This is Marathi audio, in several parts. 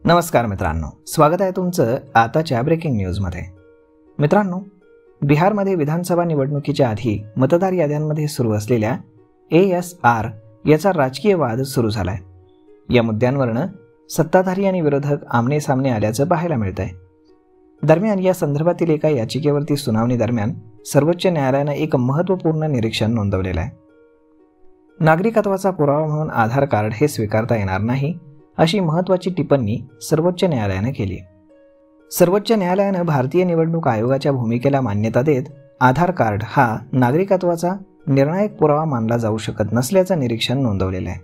नमस्कार मित्रांनो, स्वागत आहे तुमचं आताच्या ब्रेकिंग न्यूजमध्ये। मित्रांनो, बिहारमध्ये विधानसभा निवडणुकीच्या आधी मतदार याद्यांमध्ये सुरू असलेल्या ASR याचा राजकीय वाद सुरू झालाय। या मुद्द्यांवरनं सत्ताधारी आणि विरोधक आमने सामने आल्याचं पाहायला मिळतंय। दरम्यान या संदर्भातील एका याचिकेवरती सुनावणी दरम्यान सर्वोच्च न्यायालयानं एक महत्त्वपूर्ण निरीक्षण नोंदवलेलं आहे। नागरिकत्वाचा पुरावा म्हणून आधार कार्ड हे स्वीकारता येणार नाही अशी महत्त्वाची टिप्पणी सर्वोच्च न्यायालयानं केली। सर्वोच्च न्यायालयानं भारतीय निवडणूक आयोगाच्या भूमिकेला मान्यता देत आधार कार्ड हा नागरिकत्वाचा निर्णायक पुरावा मानला जाऊ शकत नसल्याचं निरीक्षण नोंदवलेलं आहे।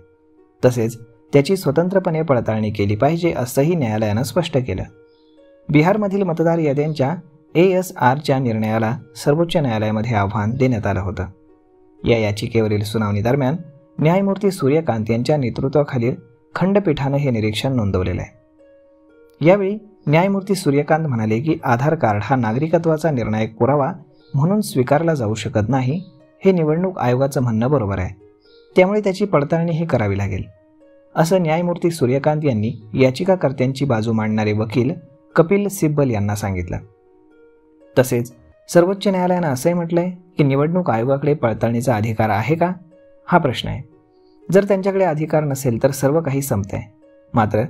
तसेच त्याची स्वतंत्रपणे पडताळणी केली पाहिजे असंही न्यायालयानं स्पष्ट केलं। बिहारमधील मतदार याद्यांच्या ASRच्या निर्णयाला सर्वोच्च न्यायालयामध्ये आव्हान देण्यात आलं होतं। या याचिकेवरील सुनावणी दरम्यान न्यायमूर्ती सूर्यकांत यांच्या नेतृत्वाखालील खंडपीठानं हे निरीक्षण नोंदवलेलं आहे। यावेळी न्यायमूर्ती सूर्यकांत म्हणाले की आधार कार्ड हा नागरिकत्वाचा निर्णायक पुरावा म्हणून स्वीकारला जाऊ शकत नाही हे निवडणूक आयोगाचं म्हणणं बरोबर आहे, त्यामुळे त्याची पडताळणीही करावी लागेल असं न्यायमूर्ती सूर्यकांत यांनी याचिकाकर्त्यांची बाजू मांडणारे वकील कपिल सिब्बल यांना सांगितलं। तसेच सर्वोच्च न्यायालयानं असंही म्हटलंय की निवडणूक आयोगाकडे पडताळणीचा अधिकार आहे का हा प्रश्न आहे। जर त्यांच्याकडे अधिकार नसेल तर सर्व काही संपतंय, मात्र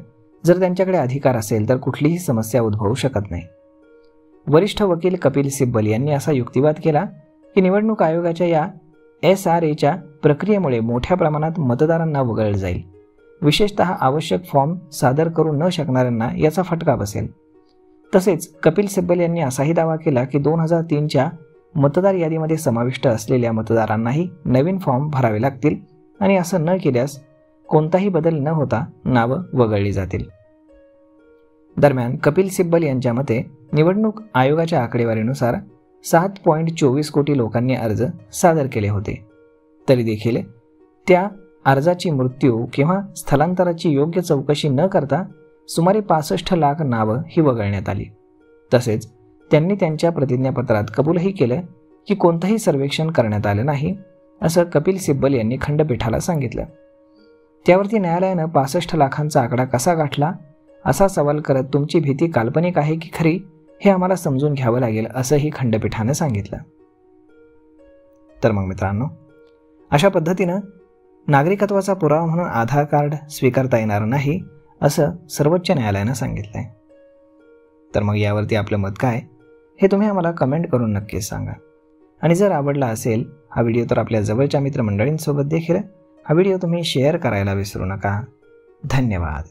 जर त्यांच्याकडे अधिकार असेल तर कुठलीही समस्या उद्भवू शकत नाही। वरिष्ठ वकील कपिल सिब्बल यांनी असा युक्तिवाद केला की निवडणूक आयोगाच्या या SRAच्या प्रक्रियेमुळे मोठ्या प्रमाणात मतदारांना वगळलं जाईल, विशेषतः आवश्यक फॉर्म सादर करू न शकणाऱ्यांना याचा फटका बसेल। तसेच कपिल सिब्बल यांनी असाही दावा केला की 2003च्या मतदार यादीमध्ये समाविष्ट असलेल्या मतदारांनाही नवीन फॉर्म भरावे लागतील आणि असं न केल्यास कोणताही बदल न होता नावं वगळली जातील। दरम्यान कपिल सिब्बल यांच्या मते निवडणूक आयोगाच्या आकडेवारीनुसार 7.24 कोटी लोकांनी अर्ज सादर केले होते, तरी देखील त्या अर्जाची मृत्यू किंवा स्थलांतराची योग्य चौकशी न करता सुमारे 65 लाख नावं ही वगळण्यात आली। तसेच त्यांनी त्यांच्या प्रतिज्ञापत्रात कबूलही केलं की कोणतंही सर्वेक्षण करण्यात आलं नाही असं कपिल सिब्बल यांनी खंडपीठाला सांगितलं। त्यावरती न्यायालयानं 65 लाखांचा आकडा कसा गाठला असा सवाल करत तुमची भीती काल्पनिक आहे की खरी हे आम्हाला समजून घ्यावं लागेल असंही खंडपीठानं सांगितलं। तर मग मित्रांनो, अशा पद्धतीनं नागरिकत्वाचा पुरावा म्हणून आधार कार्ड स्वीकारता येणार नाही असं सर्वोच्च न्यायालयानं सांगितलंय। तर मग यावरती आपलं मत काय हे तुम्ही आम्हाला कमेंट करून नक्कीच सांगा। आणि जर आवडला असेल हा व्हिडिओ तर आपल्या जवळच्या मित्रमंडळींसोबत देखील हा व्हिडिओ तुम्ही शेअर करायला विसरू नका। धन्यवाद।